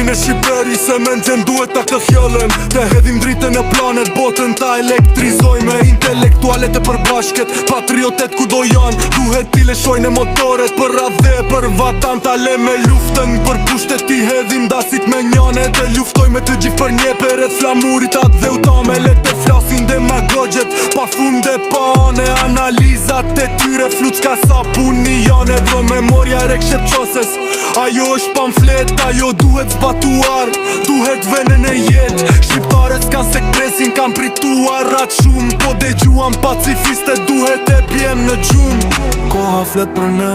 Shqipimin e Shqipëri se me nxen duhet ta këthjallën. Te hedhim dritën e planet, botën ta elektrizoj me intelektualet e përbashket, patriotet ku do janë. Duhet t'i leshojnë e motoret për radhe për vatan, tale me luftën për pushtet t'i hedhim dasit me njane. Dhe luftoj me të gjithë për një peret flamurit atë dhe utame. Let të flasin demagogjet pa funde pa ane, analizat e tyre flucka sa puni jane. Dhe memoria rekshet qoses, ajo është pamflet, ajo duhet zbatuar, duhet venën e jet. Shqiptarët s'kan se kresin, kan prituar rat shumë, po dëgjuan pacifiste duhet e bjem në gjumë. Koha flet për ne,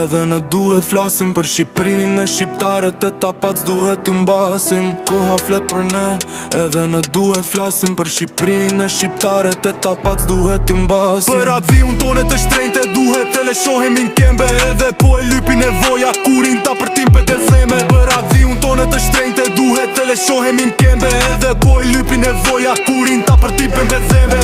edhe ne duhet flasim për Shqipërinë e shqiptarët e tapac duhet të mbasim. Koha flet për ne, edhe ne duhet flasim për Shqipërinë e shqiptarët e tapac duhet të mbasim. Për aviun tonet të shtrenjte duhet të leshohemi n'kembe, edhe po e lypi nevoja kurin ta për timpe të theme. Për aviun tonet të shtrenjte duhet të leshohemi n'kembe, edhe po e lypi nevoja kurin ta për timpe të theme.